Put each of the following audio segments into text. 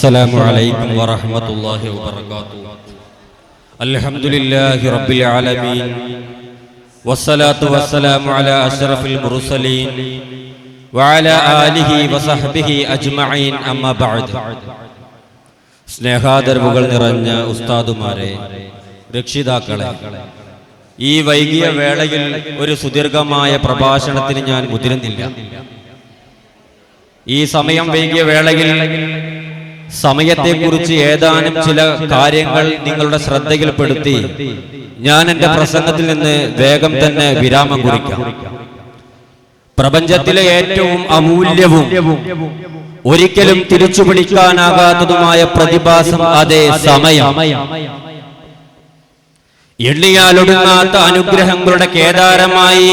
അസ്സലാമു അലൈക്കും വറഹ്മത്തുള്ളാഹി വബറകാതുഹു. അൽഹംദുലില്ലാഹി റബ്ബിൽ ആലമീൻ വസ്സലാത്തു വസ്സലാമു അലാ അഷ്റഫിൽ മുർസലീൻ വഅലാ ആലിഹി വസഹ്ബിഹി അജ്മഈൻ. അമ്മാ ബഅദ്. സ്നേഹാദരവുകൾ നിറഞ്ഞ ഉസ്താദുമാരെ, രക്ഷിതാക്കളെ, ഈ വൈകിയ വേളയിൽ ഒരു സുദീർഘമായ പ്രഭാഷണത്തിന് ഞാൻ മുതിരുന്നില്ല. ഈ സമയം വൈകിയ വേളയിൽ സമയത്തെക്കുറിച്ച് ഏതാനും ചില കാര്യങ്ങൾ നിങ്ങളുടെ ശ്രദ്ധയിൽപ്പെടുത്തി ഞാൻ എൻ്റെ പ്രസംഗത്തിൽ നിന്ന് വേഗം തന്നെ വിരാമം കുറിക്കാം. പ്രപഞ്ചത്തിലെ ഏറ്റവും അമൂല്യവും ഒരിക്കലും തിരിച്ചു പിടിക്കാനാകാത്തതുമായ പ്രതിഭാസം അതേ സമയം. എണ്ണിയാലൊടുങ്ങാത്ത അനുഗ്രഹങ്ങളുടെ കേദാരമായി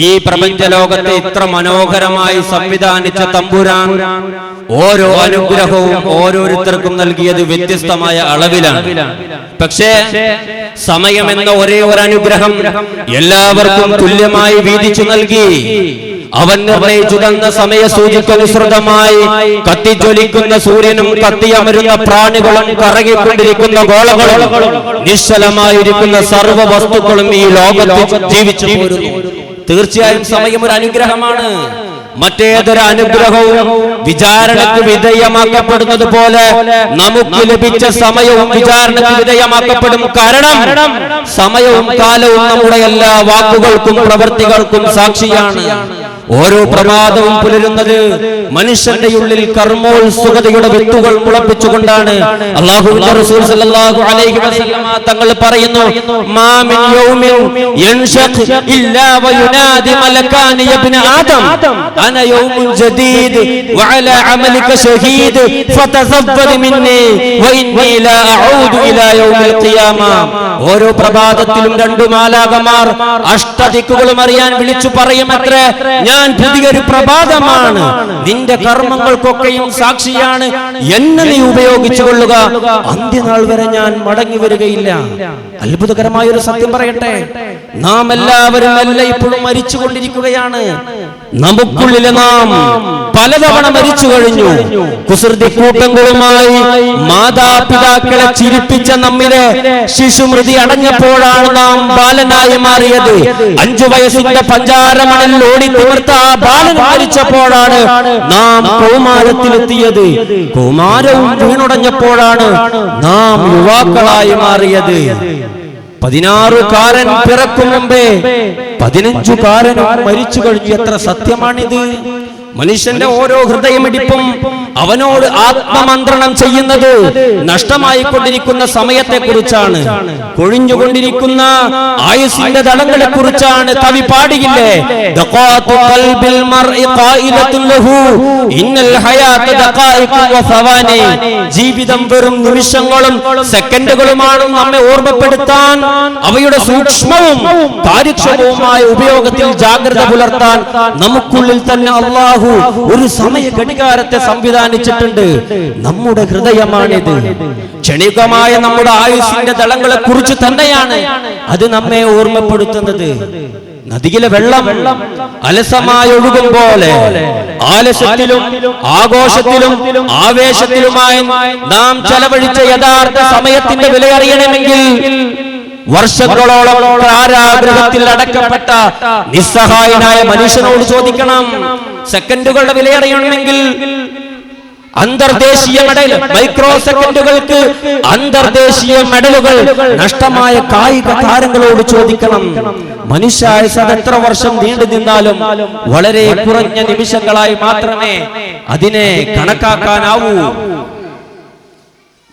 ഈ പ്രപഞ്ച ലോകത്തെ ഇത്ര മനോഹരമായി സംവിധാനിച്ച തമ്പുരാൻ ഓരോ അനുഗ്രഹവും ഓരോരുത്തർക്കും നൽകിയത് വ്യത്യസ്തമായ അളവിലാണ്. പക്ഷേ സമയമെന്ന ഒരേ ഒരു അനുഗ്രഹം എല്ലാവർക്കും തുല്യമായി വീതിച്ചു നൽകി. അവൻ നിർണയിച്ചു തന്ന സമയസൂചിക്കനുസൃതമായി കത്തിജ്വലിക്കുന്ന സൂര്യനും കത്തിയമരുന്ന പ്രാണികളും കറങ്ങിക്കൊണ്ടിരിക്കുന്ന ഗോളങ്ങളും നിശ്ചലമായിരിക്കുന്ന സർവ്വ വസ്തുക്കളും ഈ ലോകത്ത് ജീവിച്ചു പോരുന്നു. തീർച്ചയായും സമയം ഒരു അനുഗ്രഹമാണ്. മറ്റേതൊരു അനുഗ്രഹവും വിചാരണയ്ക്ക് വിധേയമാക്കപ്പെടുന്നത് പോലെ നമുക്ക് ലഭിച്ച സമയവും വിചാരണയ്ക്ക് വിധേയമാക്കപ്പെടും. കാരണം സമയവും കാലവും നമ്മുടെ എല്ലാ വാക്കുകൾക്കും പ്രവൃത്തികൾക്കും സാക്ഷിയാണ്. ഓരോ പ്രഭാതവും പുലരുന്നത് മനുഷ്യന്റെ ഉള്ളിൽ കർമ്മോത്സുകതയുടെ വിത്തുകൾ മുളപ്പിച്ചുകൊണ്ടാണ്. അല്ലാഹുവിന്റെ റസൂൽ സല്ലല്ലാഹു അലൈഹി വസല്ലമ തങ്ങൾ പറയുന്നു, മാ മിൻ യൗമിൻ യൻഷഖ് ഇല്ലാ വയുനാദി മലകാനി യബ്ന ആദം അന യൗമുൻ ജദീദ് വഅലാ അമലിക ഷഹീദ് ഫതസവ്വദ് മിന്നി വഇന്നി ലാ അഊദു ഇലാ യൗമിൽ ഖിയാമ. ഓരോ പ്രഭാതത്തിലും രണ്ടു മാലാഖമാർ അഷ്ടദിക്കുകളും അറിയാൻ വിളിച്ചു പറയുമത്രേ, ഞാൻ പുതിയൊരു പ്രഭാതമാണ്, നിന്റെ കർമ്മങ്ങൾക്കൊക്കെയും സാക്ഷിയാണ്, എന്നെ നീ ഉപയോഗിച്ചു കൊള്ളുക, അന്ത്യനാൾ വരെ ഞാൻ മടങ്ങി വരികയില്ല. അത്ഭുതകരമായ ഒരു സത്യം പറയട്ടെ, നാം എല്ലാവരും ഇപ്പോഴും മരിച്ചുകൊണ്ടിരിക്കുകയാണ്. നമുക്കുള്ളിലെ നാം പലതവണ മരിച്ചു കഴിഞ്ഞു. കുസൃതി കൂട്ടങ്ങളുമായി മാതാപിതാക്കളെ ചിരിപ്പിച്ച നമ്മിലെ ശിശുമൃതി അടഞ്ഞപ്പോഴാണ് നാം ബാലനായി മാറിയത്. 5 വയസ്സിന്റെ പഞ്ചാരമണൽ ഓടി തിമിർത്ത ആ ബാലൻ മരിച്ചപ്പോഴാണ് നാം കൗമാരത്തിലെത്തിയത്. കൗമാരവും വീണുടഞ്ഞപ്പോഴാണ് നാം യുവാക്കളായി മാറിയത്. 16കാരൻ പിറക്കും മുമ്പേ 15കാരനും മരിച്ചു കഴിഞ്ഞു. എത്ര സത്യമാണിത്! മനുഷ്യന്റെ ഓരോ ഹൃദയമിടിപ്പും അവനോട് ആത്മമന്ത്രണം ചെയ്യുന്നത് നഷ്ടമായിക്കൊണ്ടിരിക്കുന്ന സമയത്തെ കുറിച്ചാണ്, കൊഴിഞ്ഞുകൊണ്ടിരിക്കുന്ന ആയുസ്സിന്റെ ദളങ്ങളെ കുറിച്ചാണ്. കവി പാടിയില്ലേ, ജീവിതം വെറും നിമിഷങ്ങളും സെക്കൻഡുകളുമാണ് നമ്മെ ഓർമ്മപ്പെടുത്താൻ. അവയുടെ സൂക്ഷ്മവും കാര്യക്ഷമവുമായ ഉപയോഗത്തിൽ ജാഗ്രത പുലർത്താൻ നമുക്കുള്ളിൽ തന്നെ അല്ലാഹു ഒരു സമയ ഘടികാരത്തെ സംവിധാനിച്ചിട്ടുണ്ട്. നമ്മുടെ ഹൃദയമാണിത്. ക്ഷണികമായ നമ്മുടെ ആയുസ്സിന്റെ ദളങ്ങളെ കുറിച്ച് തന്നെയാണ് അത് നമ്മെ ഓർമ്മപ്പെടുത്തുന്നത്. നദിയിലെ വെള്ളം അലസമായി ഒഴുകും പോലെ ആലസ്യത്തിലും ആഘോഷത്തിലും ആവേശത്തിലുമായി നാം ചെലവഴിച്ച യഥാർത്ഥ സമയത്തിന്റെ വില അറിയണമെങ്കിൽ വർഷങ്ങളോളം കാരാഗൃഹത്തിൽ അടക്കപ്പെട്ട നിസ്സഹായനായ മനുഷ്യനോട് ചോദിക്കണം. സെക്കൻഡുകളുടെ വിലയറിയണമെങ്കിൽ അന്തർദേശീയ മെഡൽ, മൈക്രോ സെക്കൻഡുകൾക്ക് അന്തർദേശീയ മെഡലുകൾ നഷ്ടമായ കായിക താരങ്ങളോട് ചോദിക്കണം. മനുഷ്യായുസ്സ് എത്ര വർഷം നീണ്ടു നിന്നാലും വളരെ കുറഞ്ഞ നിമിഷങ്ങളായി മാത്രമേ അതിനെ കണക്കാക്കാനാവൂ.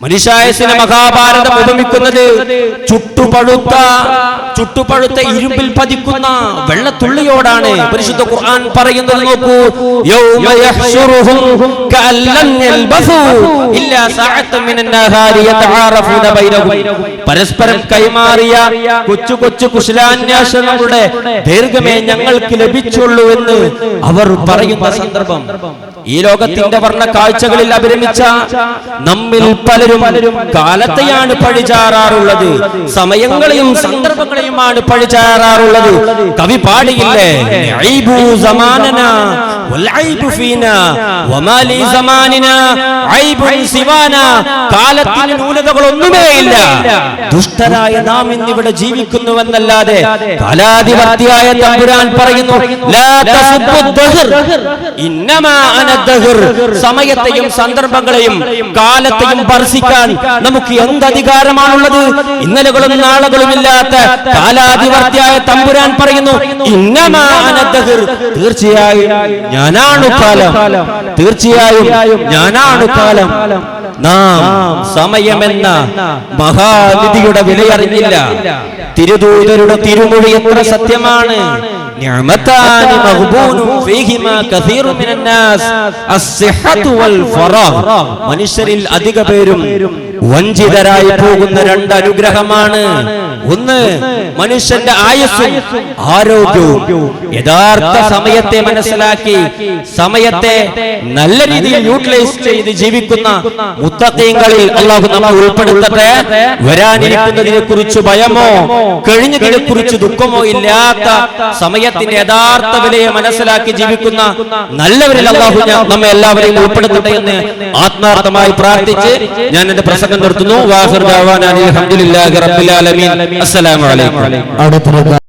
മനുഷ്യായുസ്സിനെ മഹാഭാരതം ഉപമിക്കുന്നത് ചുട്ടുപഴുത്ത ഇരുമ്പിൽ പതിക്കുന്ന വെള്ളത്തുള്ളിയോടാണ്. പരിശുദ്ധ ഖുർആൻ പറയുന്നത് നോക്കൂ, യൗമ യഹ്ശുറുഹും കഅല്ലം യൽബസു ഇല്ലാ സഅതൻ മിനൻ നഹാരി യതആറഫൂന ബൈനഹും. പരസ്പരം കൈമാറിയ കൊച്ചു കൊച്ചു കുശലാന്വേഷണങ്ങളുടെ ദീർഘമേ ഞങ്ങൾക്ക് ലഭിച്ചുള്ളൂ എന്ന് അവർ പറയുന്ന സന്ദർഭം. ഈ ലോകത്തിന്റെ വർണ്ണ കാഴ്ചകളിൽ അഭിരമിച്ച നമ്മിൽ പലരും കാലത്തെയാണ് പഴിചാറാറുള്ളത്, സമയങ്ങളെയും സന്ദർഭങ്ങളെയുമാണ് പഴിചാറാറുള്ളത്. കവി പാടിയില്ലേ, ഐബു സമാനനാ വൽഐബു ഫീനാ വമാ ലി സമാനിനാ ഐബുൻ സിവാനാ. കാലത്തിന് ന്യൂനതകളൊന്നുമേ ഇല്ല, ദുഷ്ടരായ നാം ഇന്നിവിടെ ജീവിക്കുന്നുവെന്നല്ലാതെ. കാലാധിപത്യായ തമ്പുരാൻ പറയുന്നു, ലാ തസുബ്ബുദ്ദഹർ ഇന്നമാ അനദ്ദഹർ. സമയത്തെയും സന്ദർഭങ്ങളെയും കാലത്തെയും ഭർഷിക്കാൻ നമുക്ക് എന്ത് അധികാരമാണുള്ളത്? ഇന്നലകളും നാളുകളും ഇല്ലാത്ത കാലാധിപത്യായ തമ്പുരാൻ പറയുന്നു, ഇന്നമാ അനദ്ദഹർ, തീർച്ചയായും ഞാനാണ് കാലം, തീർച്ചയായും ഞാനാണ് കാലം. നാം സമയമെന്ന മഹാനിധിയുടെ വിലയറിഞ്ഞില്ല. തിരുദൂതരുടെ തിരുമൊഴി എത്ര സത്യമാണ്. നിഅമതാനി മഗ്ബൂനും ഫീഹിമാ കസീറു മിനന്നാസ് അസ്സിഹ്ഹതു വൽ ഫറാഗ്. മനുഷ്യരിൽ അധിക പേരും വഞ്ചിതരായി പോകുന്ന രണ്ട് അനുഗ്രഹമാണ്. ഒന്ന്, മനുഷ്യന്റെ ആയുസ്സും ആരോഗ്യവും. യഥാർത്ഥ സമയത്തെ മനസ്സിലാക്കി സമയത്തെ നല്ല രീതിയിൽ യൂട്ടിലൈസ് ചെയ്ത് ജീവിക്കുന്ന മുത്തഖീങ്ങളിൽ അല്ലാഹു നമ്മെ ഉൾപ്പെടുത്തട്ടെ. വരാനിരിക്കുന്നതിനെ കുറിച്ച് ഭയമോ കഴിഞ്ഞതിനെ കുറിച്ച് ദുഃഖമോ ഇല്ലാത്ത സമയത്തിന്റെ യഥാർത്ഥ വിലയെ മനസ്സിലാക്കി ജീവിക്കുന്ന നല്ലവരിൽ അല്ലാഹു നമ്മെ എല്ലാവരെയും ഉൾപ്പെടുത്തട്ടെ എന്ന് ആത്മാർത്ഥമായി പ്രാർത്ഥിച്ച് ഞാൻ എന്റെ പ്രസംഗം നിർത്തുന്നു. വാഹിർ ദഅവാനാ അൽഹംദുലില്ലാഹി റബ്ബിൽ ആലമീൻ. അസ്സലാമു അലൈക്കും.